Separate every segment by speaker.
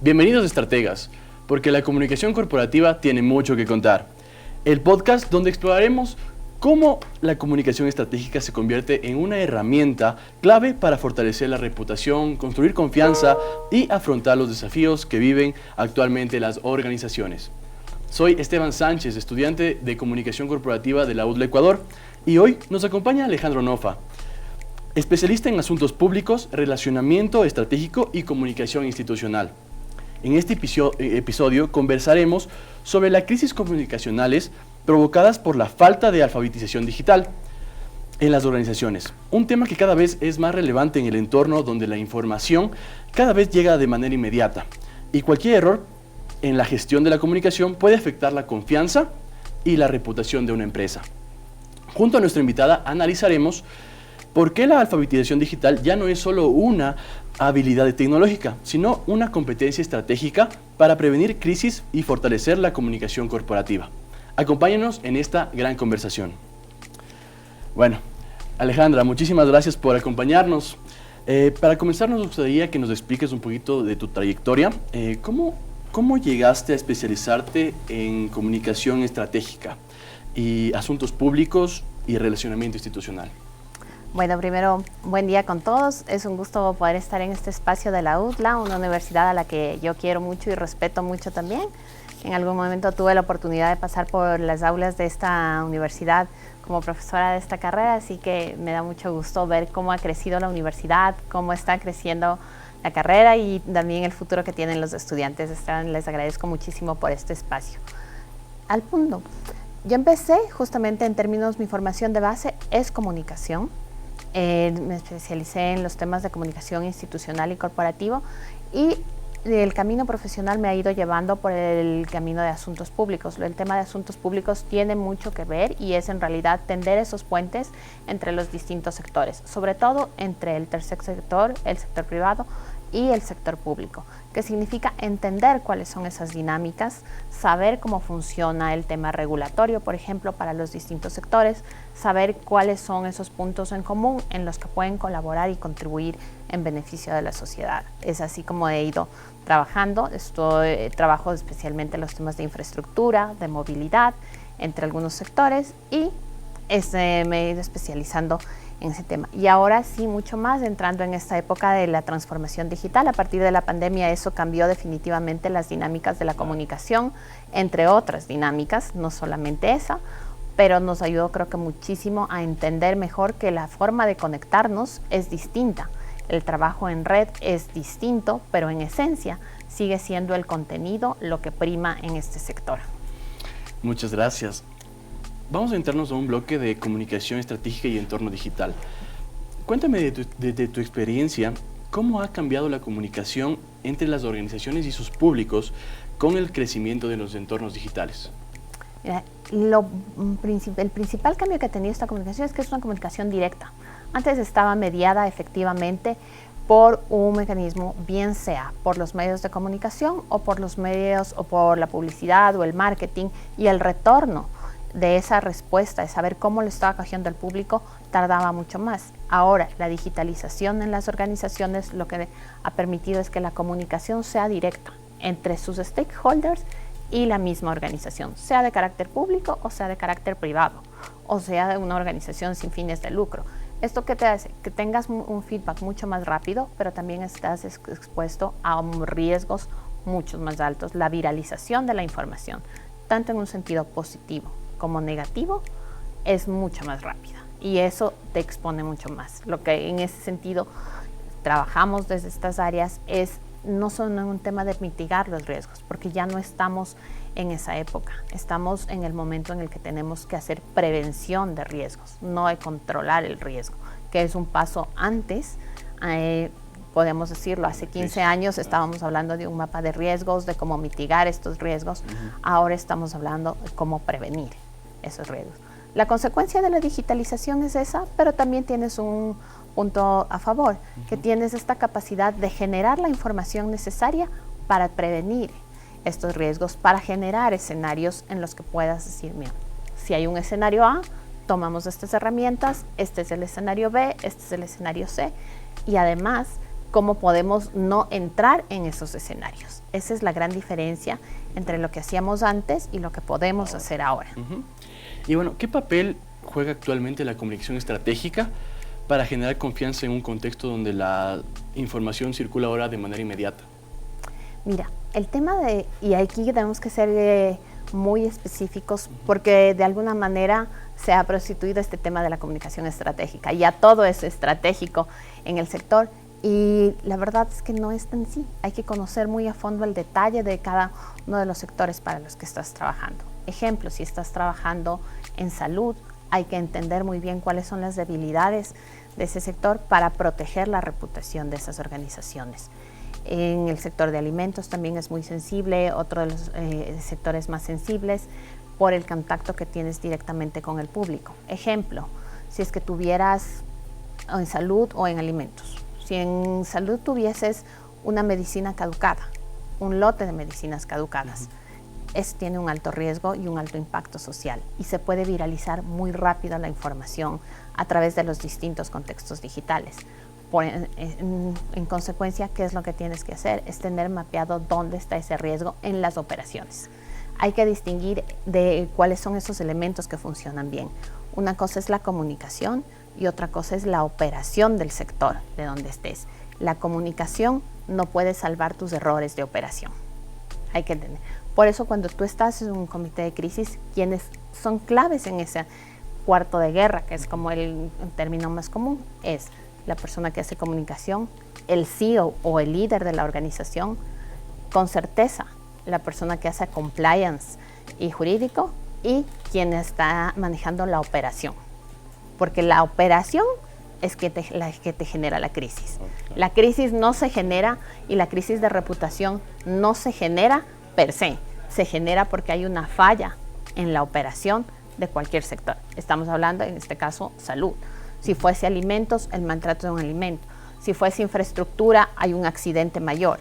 Speaker 1: Bienvenidos estrategas, porque la comunicación corporativa tiene mucho que contar. El podcast donde exploraremos cómo la comunicación estratégica se convierte en una herramienta clave para fortalecer la reputación, construir confianza y afrontar los desafíos que viven actualmente las organizaciones. Soy Esteban Sánchez, estudiante de Comunicación Corporativa de la UDLA Ecuador, y hoy nos acompaña Alejandro Nofa, especialista en asuntos públicos, relacionamiento estratégico y comunicación institucional. En este episodio conversaremos sobre las crisis comunicacionales provocadas por la falta de alfabetización digital en las organizaciones, un tema que cada vez es más relevante en el entorno donde la información cada vez llega de manera inmediata y cualquier error en la gestión de la comunicación puede afectar la confianza y la reputación de una empresa. Junto a nuestra invitada analizaremos por qué la alfabetización digital ya no es solo una habilidad tecnológica, sino una competencia estratégica para prevenir crisis y fortalecer la comunicación corporativa. Acompáñenos en esta gran conversación. Bueno, Alejandra, muchísimas gracias por acompañarnos. Para comenzar, nos gustaría que nos expliques un poquito de tu trayectoria. ¿Cómo llegaste a especializarte en comunicación estratégica y asuntos públicos y relacionamiento institucional?
Speaker 2: Bueno, primero, buen día con todos. Es un gusto poder estar en este espacio de la UDLA, una universidad a la que yo quiero mucho y respeto mucho también. En algún momento tuve la oportunidad de pasar por las aulas de esta universidad como profesora de esta carrera, así que me da mucho gusto ver cómo ha crecido la universidad, cómo está creciendo la carrera y también el futuro que tienen los estudiantes. Les agradezco muchísimo por este espacio. Al punto, yo empecé justamente en términos, mi formación de base es comunicación. Me especialicé en los temas de comunicación institucional y corporativo y el camino profesional me ha ido llevando por el camino de asuntos públicos. El tema de asuntos públicos tiene mucho que ver y es en realidad tender esos puentes entre los distintos sectores, sobre todo entre el tercer sector, el sector privado y el sector público, que significa entender cuáles son esas dinámicas, saber cómo funciona el tema regulatorio, por ejemplo, para los distintos sectores, saber cuáles son esos puntos en común en los que pueden colaborar y contribuir en beneficio de la sociedad. Es así como he ido trabajando. Trabajo especialmente en los temas de infraestructura, de movilidad, entre algunos sectores y me he ido especializando en ese tema. Y ahora sí, mucho más entrando en esta época de la transformación digital. A partir de la pandemia eso cambió definitivamente las dinámicas de la comunicación, entre otras dinámicas, no solamente esa, pero nos ayudó creo que muchísimo a entender mejor que la forma de conectarnos es distinta. El trabajo en red es distinto, pero en esencia sigue siendo el contenido lo que prima en este sector. Muchas gracias.
Speaker 1: Vamos a entrarnos a un bloque de comunicación estratégica y entorno digital. Cuéntame de tu experiencia, ¿cómo ha cambiado la comunicación entre las organizaciones y sus públicos con el crecimiento de los entornos digitales?
Speaker 2: Mira, el principal cambio que ha tenido esta comunicación es que es una comunicación directa. Antes estaba mediada efectivamente por un mecanismo, bien sea por los medios de comunicación o por los medios o por la publicidad o el marketing, y el retorno de esa respuesta, de saber cómo lo estaba acogiendo el público, tardaba mucho más. Ahora, la digitalización en las organizaciones lo que ha permitido es que la comunicación sea directa entre sus stakeholders y la misma organización, sea de carácter público o sea de carácter privado, o sea de una organización sin fines de lucro. ¿Esto qué te hace? Que tengas un feedback mucho más rápido, pero también estás expuesto a riesgos mucho más altos. La viralización de la información, tanto en un sentido positivo como negativo, es mucho más rápida y eso te expone mucho más. Lo que en ese sentido trabajamos desde estas áreas es no solo en un tema de mitigar los riesgos, porque ya no estamos en esa época, estamos en el momento en el que tenemos que hacer prevención de riesgos, no de controlar el riesgo, que es un paso antes. Podemos decirlo, hace 15 años estábamos hablando de un mapa de riesgos, de cómo mitigar estos riesgos. Ahora estamos hablando de cómo prevenir esos riesgos. La consecuencia de la digitalización es esa, pero también tienes un punto a favor, que tienes esta capacidad de generar la información necesaria para prevenir estos riesgos, para generar escenarios en los que puedas decir, mira, si hay un escenario A, tomamos estas herramientas, este es el escenario B, este es el escenario C, y además cómo podemos no entrar en esos escenarios. Esa es la gran diferencia entre lo que hacíamos antes y lo que podemos hacer ahora.
Speaker 1: Y bueno, ¿qué papel juega actualmente la comunicación estratégica para generar confianza en un contexto donde la información circula ahora de manera inmediata?
Speaker 2: Mira, el tema y aquí tenemos que ser muy específicos porque de alguna manera se ha prostituido este tema de la comunicación estratégica. Ya todo es estratégico en el sector y la verdad es que no es tan así. Hay que conocer muy a fondo el detalle de cada uno de los sectores para los que estás trabajando. Ejemplo, si estás trabajando en salud, hay que entender muy bien cuáles son las debilidades de ese sector para proteger la reputación de esas organizaciones. En el sector de alimentos también es muy sensible, otro de los sectores más sensibles por el contacto que tienes directamente con el público. Ejemplo, si es que tuvieras en salud o en alimentos. Si en salud tuvieses una medicina caducada, un lote de medicinas caducadas, eso tiene un alto riesgo y un alto impacto social y se puede viralizar muy rápido la información a través de los distintos contextos digitales. En consecuencia, ¿qué es lo que tienes que hacer? Es tener mapeado dónde está ese riesgo en las operaciones. Hay que distinguir de cuáles son esos elementos que funcionan bien. Una cosa es la comunicación y otra cosa es la operación del sector de donde estés. La comunicación no puede salvar tus errores de operación. Hay que entender. Por eso cuando tú estás en un comité de crisis, quienes son claves en ese cuarto de guerra, que es como el término más común, es la persona que hace comunicación, el CEO o el líder de la organización, con certeza la persona que hace compliance y jurídico y quien está manejando la operación. Porque la operación es la que te genera la crisis. Okay. La crisis no se genera y la crisis de reputación no se genera per se. Se genera porque hay una falla en la operación de cualquier sector. Estamos hablando, en este caso, salud. Si fuese alimentos, el maltrato de un alimento. Si fuese infraestructura, hay un accidente mayor.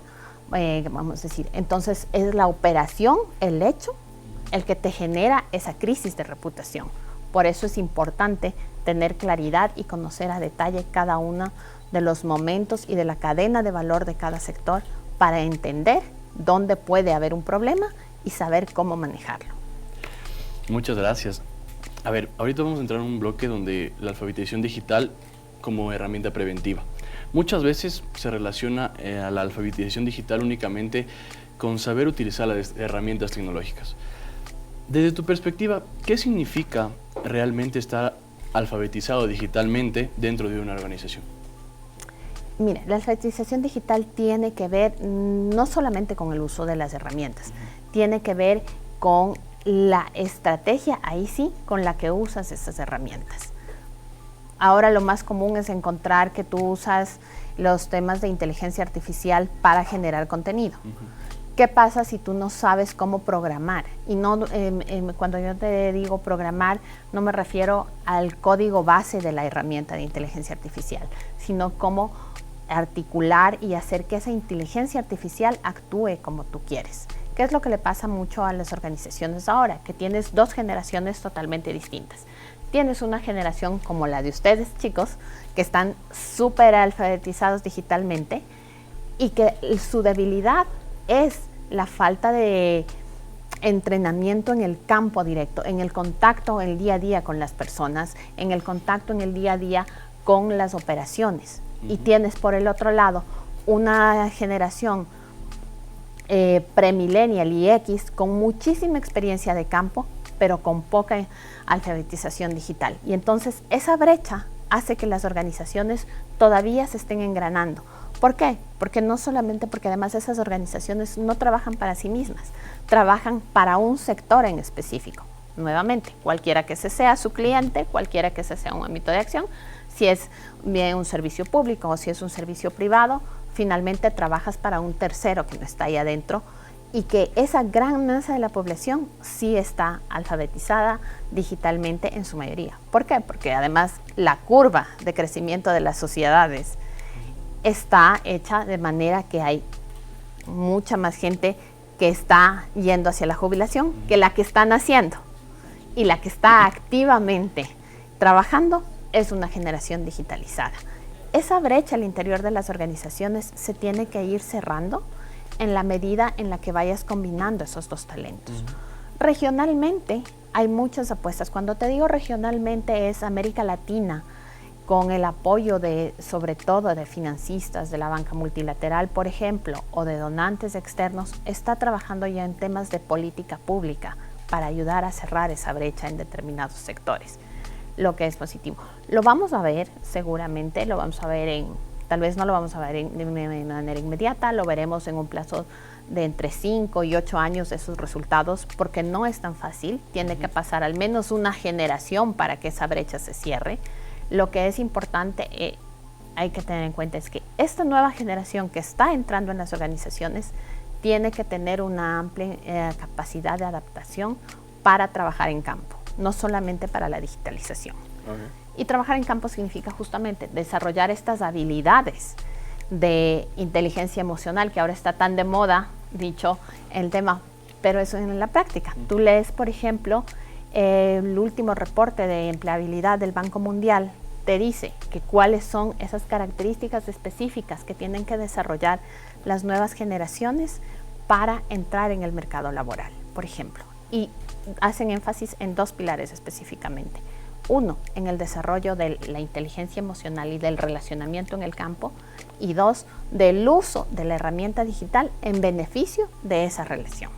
Speaker 2: Vamos a decir, entonces es la operación, el hecho, el que te genera esa crisis de reputación. Por eso es importante tener claridad y conocer a detalle cada uno de los momentos y de la cadena de valor de cada sector para entender dónde puede haber un problema y saber cómo manejarlo.
Speaker 1: Muchas gracias. A ver, ahorita vamos a entrar en un bloque donde la alfabetización digital como herramienta preventiva. Muchas veces se relaciona a la alfabetización digital únicamente con saber utilizar las herramientas tecnológicas. Desde tu perspectiva, ¿qué significa realmente estar alfabetizado digitalmente dentro de una organización?
Speaker 2: Mira, la alfabetización digital tiene que ver no solamente con el uso de las herramientas, tiene que ver con la estrategia, ahí sí, con la que usas esas herramientas. Ahora lo más común es encontrar que tú usas los temas de inteligencia artificial para generar contenido. ¿Qué pasa si tú no sabes cómo programar? Y no, cuando yo te digo programar, no me refiero al código base de la herramienta de inteligencia artificial, sino cómo articular y hacer que esa inteligencia artificial actúe como tú quieres. ¿Qué es lo que le pasa mucho a las organizaciones ahora? Que tienes dos generaciones totalmente distintas. Tienes una generación como la de ustedes, chicos, que están súper alfabetizados digitalmente y que su debilidad es la falta de entrenamiento en el campo directo, en el contacto en el día a día con las personas, en el contacto en el día a día con las operaciones. Y tienes por el otro lado una generación premillennial y X con muchísima experiencia de campo, pero con poca alfabetización digital. Y entonces esa brecha hace que las organizaciones todavía se estén engranando. ¿Por qué? Porque no solamente porque además esas organizaciones no trabajan para sí mismas, trabajan para un sector en específico. Nuevamente, cualquiera que ese sea su cliente, cualquiera que ese sea un ámbito de acción, si es bien un servicio público o si es un servicio privado, finalmente trabajas para un tercero que no está ahí adentro y que esa gran masa de la población sí está alfabetizada digitalmente en su mayoría. ¿Por qué? Porque además la curva de crecimiento de las sociedades está hecha de manera que hay mucha más gente que está yendo hacia la jubilación que la que está naciendo. Y la que está activamente trabajando es una generación digitalizada. esa brecha al interior de las organizaciones se tiene que ir cerrando en la medida en la que vayas combinando esos dos talentos. Regionalmente hay muchas apuestas. Cuando te digo regionalmente es América Latina, con el apoyo sobre todo de financistas de la banca multilateral, por ejemplo, o de donantes externos, está trabajando ya en temas de política pública para ayudar a cerrar esa brecha en determinados sectores, lo que es positivo. Lo vamos a ver seguramente, lo vamos a ver tal vez no lo vamos a ver de manera inmediata, lo veremos en un plazo de entre 5 y 8 años esos resultados, porque no es tan fácil, tiene que pasar al menos una generación para que esa brecha se cierre. Lo que es importante, hay que tener en cuenta, es que esta nueva generación que está entrando en las organizaciones tiene que tener una amplia capacidad de adaptación para trabajar en campo, no solamente para la digitalización. Okay. Y trabajar en campo significa justamente desarrollar estas habilidades de inteligencia emocional, que ahora está tan de moda, dicho el tema, pero eso en la práctica. Tú lees, por ejemplo, el último reporte de empleabilidad del Banco Mundial, te dice que cuáles son esas características específicas que tienen que desarrollar las nuevas generaciones para entrar en el mercado laboral, por ejemplo. Y hacen énfasis en 2 pilares específicamente. 1, en el desarrollo de la inteligencia emocional y del relacionamiento en el campo. Y 2, del uso de la herramienta digital en beneficio de esa relación.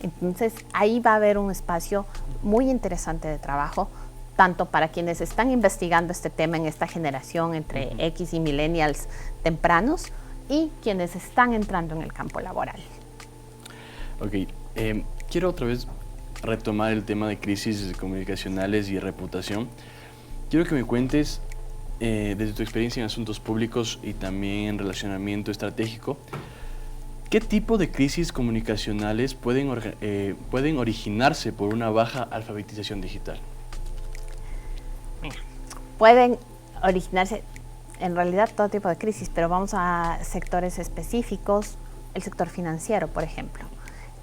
Speaker 2: Entonces, ahí va a haber un espacio muy interesante de trabajo, tanto para quienes están investigando este tema en esta generación entre X y millennials tempranos y quienes están entrando en el campo laboral.
Speaker 1: Ok, quiero otra vez retomar el tema de crisis comunicacionales y reputación. Quiero que me cuentes, desde tu experiencia en asuntos públicos y también en relacionamiento estratégico, ¿qué tipo de crisis comunicacionales pueden originarse por una baja alfabetización digital?
Speaker 2: Pueden originarse en realidad todo tipo de crisis, pero vamos a sectores específicos. El sector financiero, por ejemplo,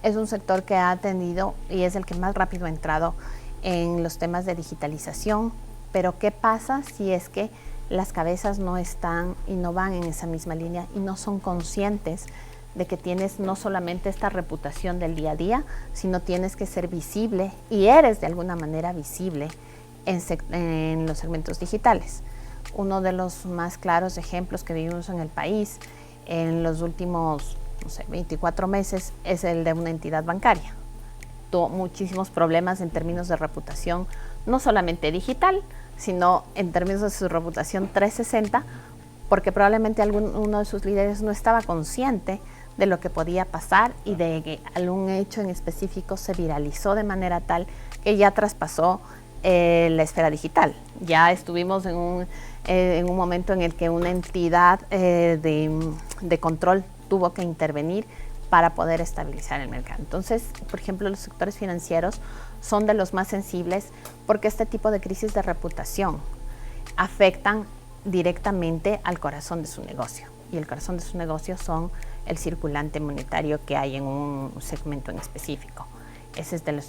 Speaker 2: es un sector que ha atendido y es el que más rápido ha entrado en los temas de digitalización. Pero ¿qué pasa si es que las cabezas no están y no van en esa misma línea y no son conscientes de que tienes no solamente esta reputación del día a día, sino tienes que ser visible y eres de alguna manera visible en los segmentos digitales? Uno de los más claros ejemplos que vivimos en el país en los últimos 24 meses es el de una entidad bancaria. Tuvo muchísimos problemas en términos de reputación, no solamente digital, sino en términos de su reputación 360, porque probablemente uno de sus líderes no estaba consciente de lo que podía pasar y de que algún hecho en específico se viralizó de manera tal que ya traspasó la esfera digital. Ya estuvimos en un momento en el que una entidad de control tuvo que intervenir para poder estabilizar el mercado. Entonces, por ejemplo, los sectores financieros son de los más sensibles porque este tipo de crisis de reputación afectan directamente al corazón de su negocio. Y el corazón de su negocio son el circulante monetario que hay en un segmento en específico. Ese es de los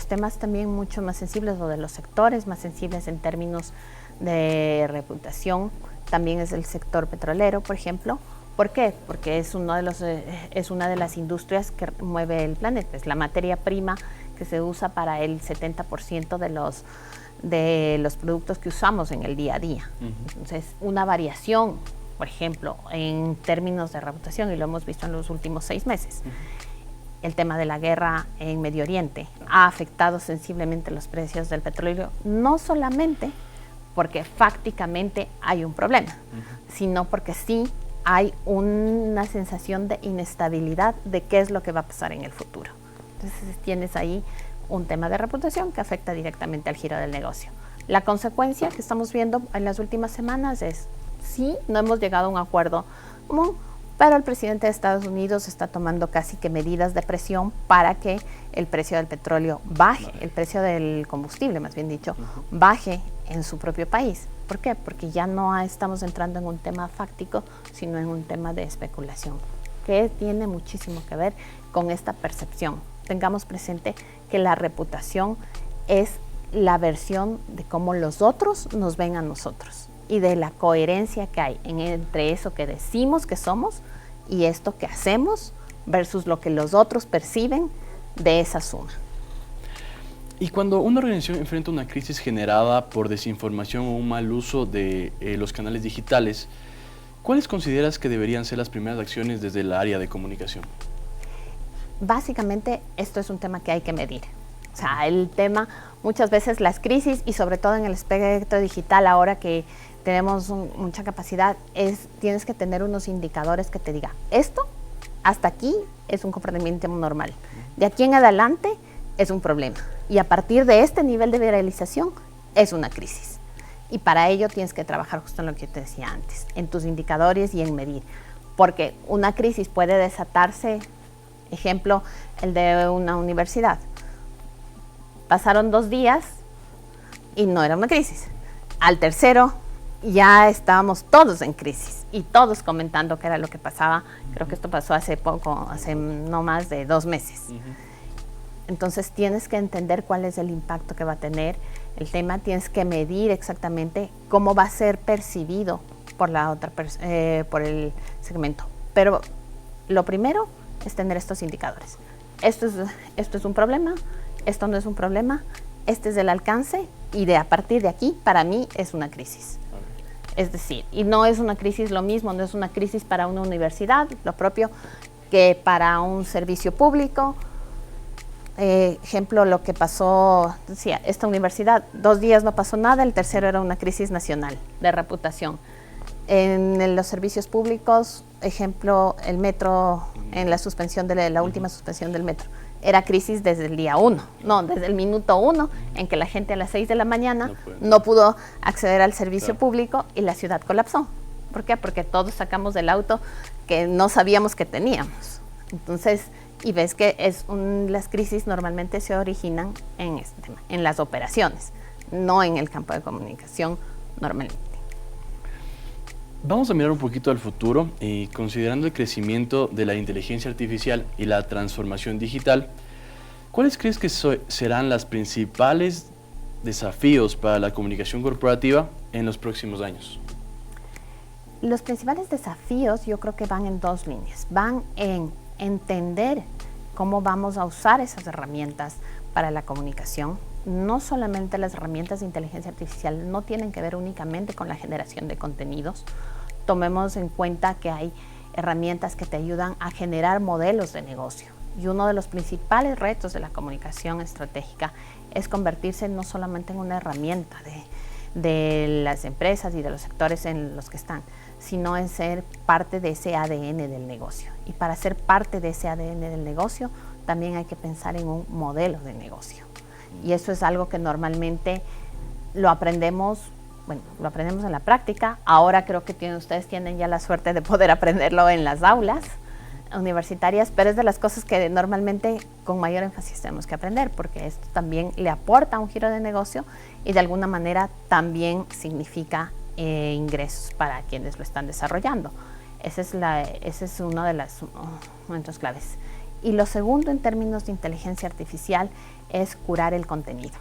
Speaker 2: temas también mucho más sensibles, o de los sectores más sensibles en términos de reputación. También es el sector petrolero, por ejemplo. ¿Por qué? Porque es una de las industrias que mueve el planeta. Es la materia prima que se usa para el 70% de los productos que usamos en el día a día. Entonces, una variación, por ejemplo, en términos de reputación, y lo hemos visto en los últimos 6 meses, el tema de la guerra en Medio Oriente ha afectado sensiblemente los precios del petróleo, no solamente porque fácticamente hay un problema, sino porque sí hay una sensación de inestabilidad de qué es lo que va a pasar en el futuro. Entonces tienes ahí un tema de reputación que afecta directamente al giro del negocio. La consecuencia que estamos viendo en las últimas semanas es, sí, no hemos llegado a un acuerdo común, pero el presidente de Estados Unidos está tomando casi que medidas de presión para que el precio del petróleo baje, el precio del combustible, más bien dicho, baje en su propio país. ¿Por qué? Porque ya no estamos entrando en un tema fáctico, sino en un tema de especulación, que tiene muchísimo que ver con esta percepción. Tengamos presente que la reputación es la versión de cómo los otros nos ven a nosotros. y de la coherencia que hay entre eso que decimos que somos y esto que hacemos versus lo que los otros perciben de esa suma.
Speaker 1: Y cuando una organización enfrenta una crisis generada por desinformación o un mal uso de los canales digitales, ¿cuáles consideras que deberían ser las primeras acciones desde el área de comunicación?
Speaker 2: Básicamente, esto es un tema que hay que medir. O sea, el tema, muchas veces las crisis, y sobre todo en el aspecto digital, ahora que tenemos mucha capacidad, tienes que tener unos indicadores que te digan, esto hasta aquí es un comportamiento normal. De aquí en adelante es un problema. Y a partir de este nivel de viralización es una crisis. Y para ello tienes que trabajar justo en lo que te decía antes, en tus indicadores y en medir. Porque una crisis puede desatarse, ejemplo, el de una universidad. Pasaron 2 días y no era una crisis. Al tercero ya estábamos todos en crisis y todos comentando qué era lo que pasaba. Creo que esto pasó hace poco, hace no más de 2 meses. Entonces tienes que entender cuál es el impacto que va a tener el tema, tienes que medir exactamente cómo va a ser percibido por por el segmento. Pero lo primero es tener estos indicadores. Esto es un problema, esto no es un problema, este es el alcance y a partir de aquí, para mí, es una crisis. Es decir, y no es una crisis lo mismo, no es una crisis para una universidad, lo propio que para un servicio público. Ejemplo, lo que pasó, decía, esta universidad, 2 días no pasó nada, el tercero era una crisis nacional de reputación. En los servicios públicos, ejemplo, el metro, en la suspensión de la última suspensión del metro, era crisis desde el día 1, no, desde el minuto 1, en que la gente a las 6 de la mañana no pudo acceder al servicio público y la ciudad colapsó. ¿Por qué? Porque todos sacamos del auto que no sabíamos que teníamos. Entonces, y ves que las crisis normalmente se originan en este tema, en las operaciones, no en el campo de comunicación normalmente.
Speaker 1: Vamos a mirar un poquito al futuro y considerando el crecimiento de la inteligencia artificial y la transformación digital, ¿cuáles crees que serán los principales desafíos para la comunicación corporativa en los próximos años?
Speaker 2: Los principales desafíos yo creo que van en 2 líneas. Van en entender cómo vamos a usar esas herramientas para la comunicación. No solamente las herramientas de inteligencia artificial no tienen que ver únicamente con la generación de contenidos. Tomemos en cuenta que hay herramientas que te ayudan a generar modelos de negocio. Y uno de los principales retos de la comunicación estratégica es convertirse no solamente en una herramienta de las empresas y de los sectores en los que están, sino en ser parte de ese ADN del negocio. Y para ser parte de ese ADN del negocio, también hay que pensar en un modelo de negocio. Y eso es algo que normalmente lo aprendemos en la práctica. Ahora creo que ustedes tienen ya la suerte de poder aprenderlo en las aulas universitarias, pero es de las cosas que normalmente con mayor énfasis tenemos que aprender, porque esto también le aporta un giro de negocio y de alguna manera también significa ingresos para quienes lo están desarrollando. Ese es uno de los momentos claves. Y lo segundo en términos de inteligencia artificial es curar el contenido.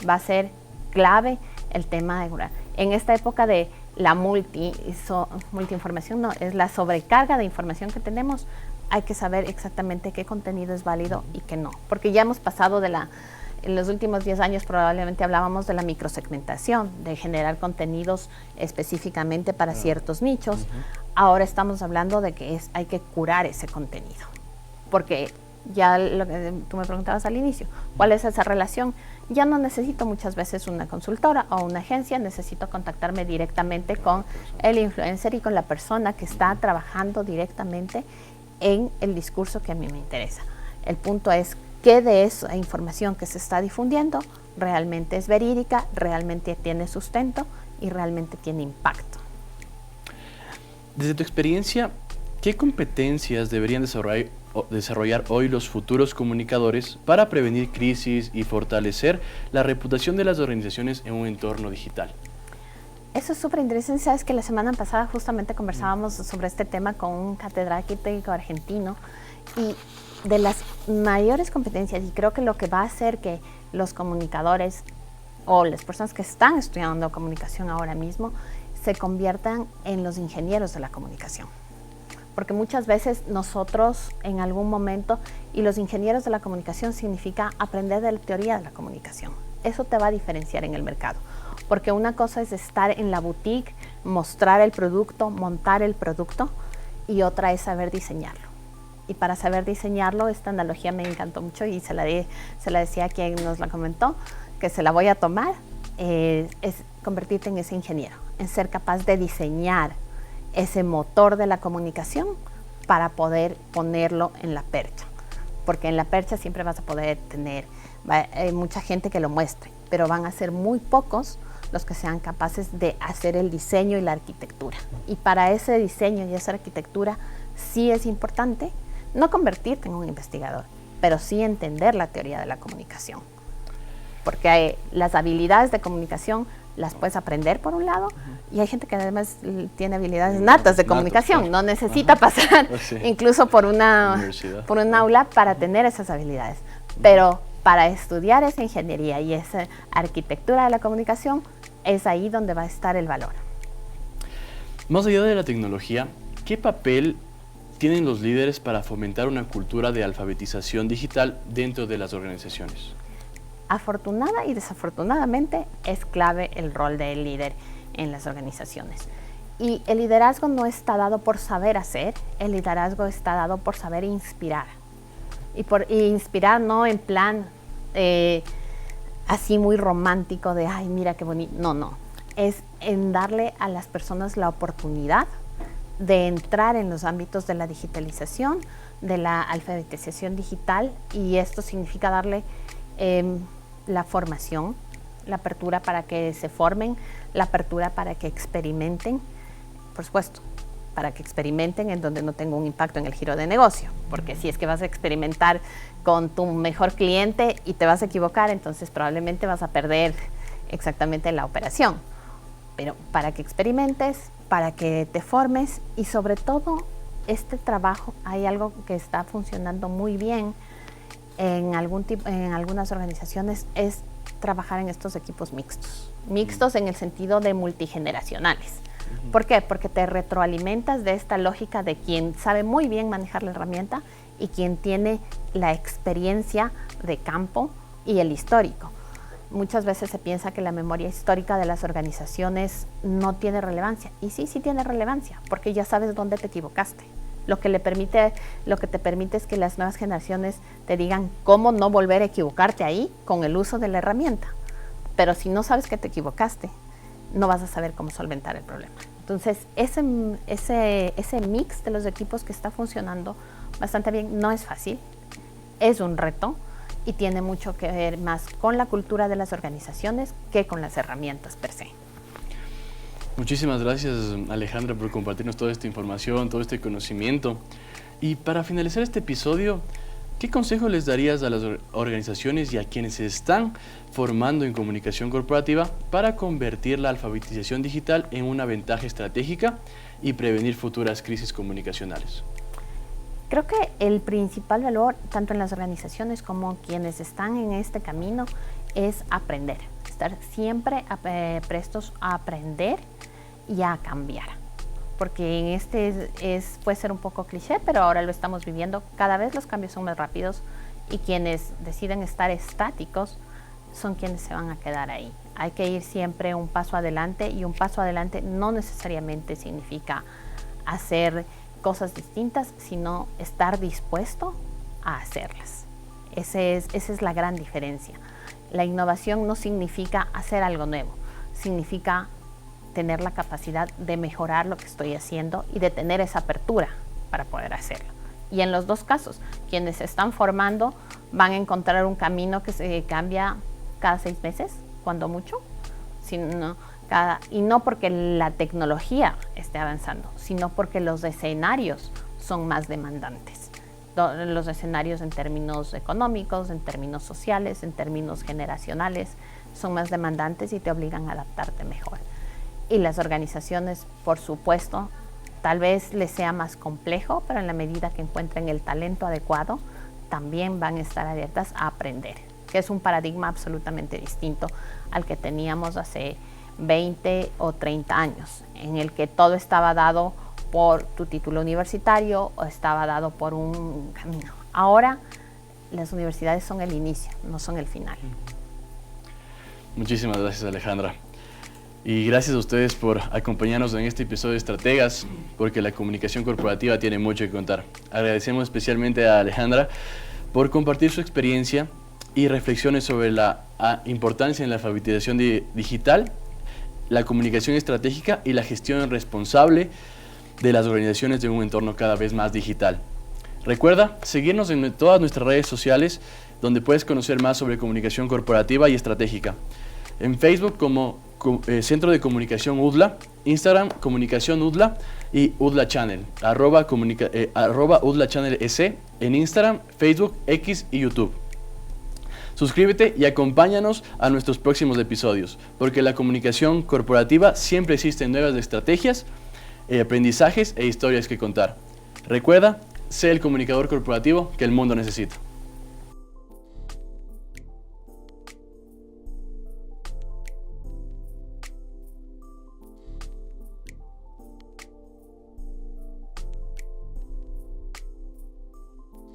Speaker 2: Va a ser clave el tema de curar. En esta época de la multiinformación, no, es la sobrecarga de información que tenemos, hay que saber exactamente qué contenido es válido y qué no. Porque ya hemos pasado en los últimos 10 años probablemente hablábamos de la microsegmentación, de generar contenidos específicamente para ciertos nichos. Ahora estamos hablando de que hay que curar ese contenido. Porque ya lo que tú me preguntabas al inicio, ¿cuál es esa relación? Ya no necesito muchas veces una consultora o una agencia, necesito contactarme directamente con el influencer y con la persona que está trabajando directamente en el discurso que a mí me interesa. El punto es qué de esa información que se está difundiendo realmente es verídica, realmente tiene sustento y realmente tiene impacto.
Speaker 1: Desde tu experiencia, ¿qué competencias deberían desarrollar hoy los futuros comunicadores para prevenir crisis y fortalecer la reputación de las organizaciones en un entorno digital?
Speaker 2: Eso es súper interesante. Sabes que la semana pasada justamente conversábamos sobre este tema con un catedrático argentino y de las mayores competencias, y creo que lo que va a hacer que los comunicadores o las personas que están estudiando comunicación ahora mismo se conviertan en los ingenieros de la comunicación. Porque muchas veces nosotros en algún momento, y los ingenieros de la comunicación significa aprender de la teoría de la comunicación. Eso te va a diferenciar en el mercado. Porque una cosa es estar en la boutique, mostrar el producto, montar el producto, y otra es saber diseñarlo. Y para saber diseñarlo, esta analogía me encantó mucho y se la decía a quien nos la comentó, que se la voy a tomar, es convertirte en ese ingeniero, en ser capaz de diseñar ese motor de la comunicación para poder ponerlo en la percha. Porque en la percha siempre vas a poder tener mucha gente que lo muestre, pero van a ser muy pocos los que sean capaces de hacer el diseño y la arquitectura. Y para ese diseño y esa arquitectura sí es importante no convertirte en un investigador, pero sí entender la teoría de la comunicación. Porque las habilidades de comunicación las puedes aprender por un lado, y hay gente que además tiene habilidades natas de comunicación, claro. No necesita pasar incluso por un aula para tener esas habilidades. Pero para estudiar esa ingeniería y esa arquitectura de la comunicación, es ahí donde va a estar el valor.
Speaker 1: Más allá de la tecnología, ¿qué papel tienen los líderes para fomentar una cultura de alfabetización digital dentro de las organizaciones?
Speaker 2: Afortunada y desafortunadamente es clave el rol del líder en las organizaciones. Y el liderazgo no está dado por saber hacer, el liderazgo está dado por saber inspirar. Y inspirar no en plan así muy romántico de, ay, mira qué bonito. No. Es en darle a las personas la oportunidad de entrar en los ámbitos de la digitalización, de la alfabetización digital, y esto significa darle la formación, la apertura para que se formen, la apertura para que experimenten, por supuesto, para que experimenten en donde no tenga un impacto en el giro de negocio, porque si es que vas a experimentar con tu mejor cliente y te vas a equivocar, entonces probablemente vas a perder exactamente la operación. Pero para que experimentes, para que te formes, y sobre todo este trabajo, hay algo que está funcionando muy bien en algunas organizaciones, es trabajar en estos equipos mixtos en el sentido de multigeneracionales. ¿Por qué? Porque te retroalimentas de esta lógica de quien sabe muy bien manejar la herramienta y quien tiene la experiencia de campo y el histórico. Muchas veces se piensa que la memoria histórica de las organizaciones no tiene relevancia, y sí tiene relevancia, porque ya sabes dónde te equivocaste. Lo que te permite es que las nuevas generaciones te digan cómo no volver a equivocarte ahí con el uso de la herramienta. Pero si no sabes que te equivocaste, no vas a saber cómo solventar el problema. Entonces, ese mix de los equipos que está funcionando bastante bien no es fácil, es un reto y tiene mucho que ver más con la cultura de las organizaciones que con las herramientas per se.
Speaker 1: Muchísimas gracias, Alejandra, por compartirnos toda esta información, todo este conocimiento. Y para finalizar este episodio, ¿qué consejo les darías a las organizaciones y a quienes se están formando en comunicación corporativa para convertir la alfabetización digital en una ventaja estratégica y prevenir futuras crisis comunicacionales?
Speaker 2: Creo que el principal valor, tanto en las organizaciones como quienes están en este camino, es aprender. Estar siempre prestos a aprender y a cambiar. Porque en puede ser un poco cliché, pero ahora lo estamos viviendo. Cada vez los cambios son más rápidos y quienes deciden estar estáticos son quienes se van a quedar ahí. Hay que ir siempre un paso adelante, y un paso adelante no necesariamente significa hacer cosas distintas, sino estar dispuesto a hacerlas. Esa es la gran diferencia. La innovación no significa hacer algo nuevo, significa tener la capacidad de mejorar lo que estoy haciendo y de tener esa apertura para poder hacerlo. Y en los dos casos, quienes se están formando van a encontrar un camino que se cambia cada 6 meses, cuando mucho, y no porque la tecnología esté avanzando, sino porque los escenarios son más demandantes. Los escenarios en términos económicos, en términos sociales, en términos generacionales, son más demandantes y te obligan a adaptarte mejor. Y las organizaciones, por supuesto, tal vez les sea más complejo, pero en la medida que encuentren el talento adecuado, también van a estar abiertas a aprender, que es un paradigma absolutamente distinto al que teníamos hace 20 o 30 años, en el que todo estaba dado por tu título universitario o estaba dado por un camino. Ahora las universidades son el inicio, no son el final.
Speaker 1: Muchísimas gracias, Alejandra. Y gracias a ustedes por acompañarnos en este episodio de Estrategas, porque la comunicación corporativa tiene mucho que contar. Agradecemos especialmente a Alejandra por compartir su experiencia y reflexiones sobre la importancia en la alfabetización digital, la comunicación estratégica y la gestión responsable de las organizaciones en un entorno cada vez más digital. Recuerda seguirnos en todas nuestras redes sociales, donde puedes conocer más sobre comunicación corporativa y estratégica. En Facebook como Centro de Comunicación UDLA, Instagram Comunicación UDLA y UDLA Channel, arroba UDLA Channel S en Instagram, Facebook, X y YouTube. Suscríbete y acompáñanos a nuestros próximos episodios, porque la comunicación corporativa siempre existen nuevas estrategias, aprendizajes e historias que contar. Recuerda, sé el comunicador corporativo que el mundo necesita.